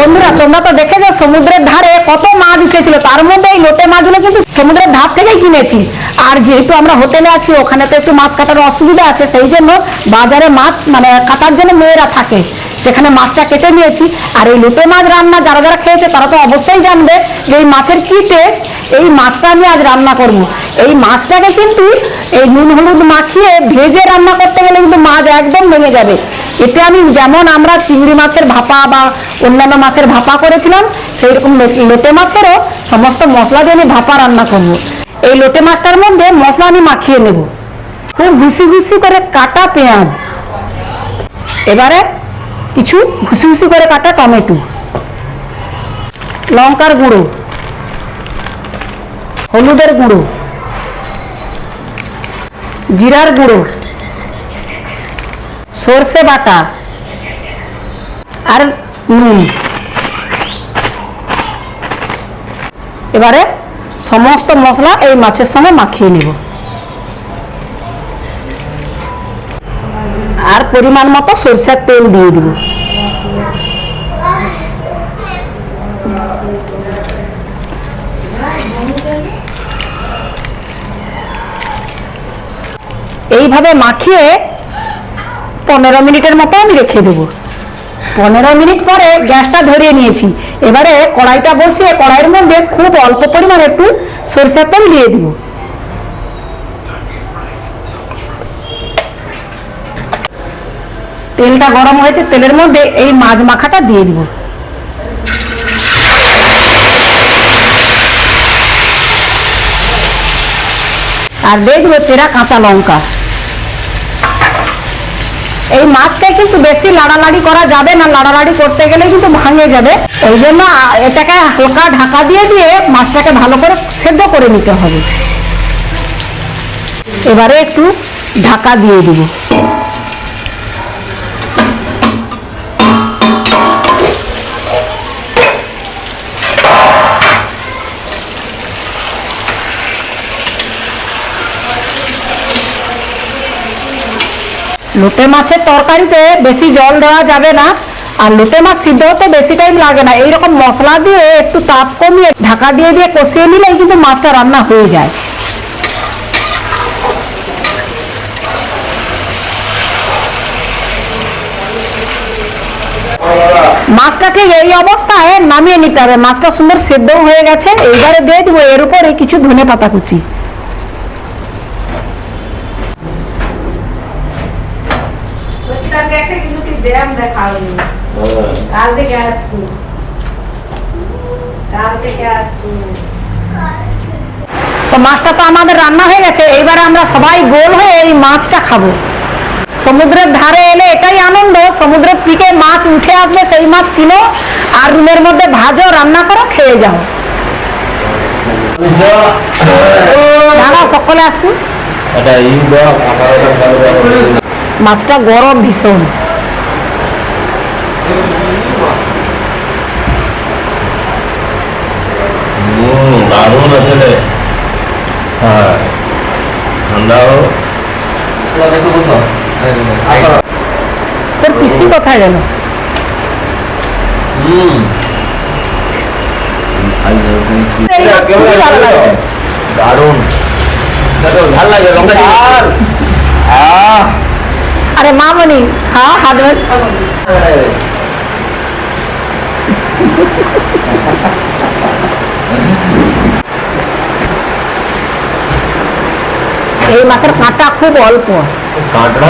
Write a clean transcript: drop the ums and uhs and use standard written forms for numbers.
বন্ধুরা তোমরা তো দেখেছো সমুদ্রের ধারে কত মাছ উঠেছিল, তার মধ্যে এই লোটে মাছগুলো কিন্তু সমুদ্রের ধার থেকেই কিনেছি। আর যেহেতু আমরা হোটেলে আছি, ওখানে তো একটু মাছ কাটার অসুবিধা আছে, সেই জন্য বাজারে মাছ মানে কাটার জন্য মেয়েরা থাকে, সেখানে মাছটা কেটে নিয়েছি। আর এই লোটে মাছ রান্না যারা যারা খেয়েছে তারা তো অবশ্যই জানবে যে এই মাছের কি টেস্ট। এই মাছটা আমি আজ রান্না করব। এই মাছটাকে কিন্তু এই নুন হলুদ মাখিয়ে ভেজে রান্না করতে গেলে কিন্তু মাছ একদম ভেঙে যাবে। এতে আমি যেমন আমরা চিংড়ি মাছের ভাপা বা অন্যান্য মাছের ভাপা করেছিলাম, সেই রকম লোটে মাছেরও সমস্ত মশলা দিয়ে আমি ভাপা রান্না করব। এই লোটে মাছটার মধ্যে মশলা আমি মাখিয়ে নেব। খুব ঘুষি ঘুষি করে কাটা পেঁয়াজ, এবারে কিছু ঘুষি ঘুষি করে কাটা টমেটো, লঙ্কার গুঁড়ো, হলুদের গুঁড়ো, জিরার গুঁড়ো, সর্ষে বাটা আর নুন। এবারে সমস্ত মশলা এই মাছের সঙ্গে মাখিয়ে নেব। আর পরিমাণ মতো সরষের তেল দিয়ে দিব। এইভাবে মাখিয়ে 15 মিনিটের মতো আমি রেখে দেবো। 15 মিনিট পরে গ্যাসটা ধরিয়ে নিয়েছি। এবারে কড়াইটা বসিয়ে কড়াইয়ের মধ্যে খুব অল্প পরিমাণে একটু সরষের তেল দিয়ে দিব। তেলটা গরম হয়েছে, তেলের মধ্যে এই মাছ মাখাটা দিয়ে দিব। আর দিয়ে দিব চেরা কাঁচা লঙ্কা। এই মাছটা কিন্তু বেশি লাড়ালাড়ি করা যাবে না, লাড়ালাড়ি করতে গেলে কিন্তু ভাঙে যাবে। ওই জন্য এটাকে হালকা ঢাকা দিয়ে দিয়ে মাছটাকে ভালো করে সেদ্ধ করে নিতে হবে। এবারে একটু ঢাকা দিয়ে দিব। লোটে মাছের তরকারিতে বেশি জল দেওয়া যাবে না, আর লোটে মাছ সিদ্ধ হতে বেশি টাইম লাগে না। এইরকম মশলা দিয়ে একটু তাপ কমিয়ে ঢাকা দিয়ে দিয়ে কষিয়ে নিলেই কিন্তু মাছটা রান্না হয়ে যায়। মাছটা ঠিক এই অবস্থায় নামিয়ে নিতে হবে। মাছটা সুন্দর সেদ্ধ হয়ে গেছে। এইবারে দিয়ে দিব এর উপরে কিছু ধনে পাতা কুচি। তো মাছটা তো আমাদের রান্না হয়ে গেছে। এইবারে আমরা সবাই গোল হয়ে এই মাছটা খাবো। সমুদ্রের ধারে এলে এটাই আনন্দ, সমুদ্রের থেকে মাছ উঠে আসবে, সেই মাছ কিনো আর রুমের মধ্যে ভাজো, রান্না করো, খেয়ে যাও। দাঁড়াও, সকলে আসুন। মাছটা গরম ভীষণ। দারুণ আছে রে। হ্যাঁ, ঠান্ডাও। তোর পিসি কোথায় গেল? দারুণ, ভাল লাগে লঙ্কা। আরে মামনি, হ্যাঁ হাত এই মাছের কাঁটা খুব অল্প। কাঁটা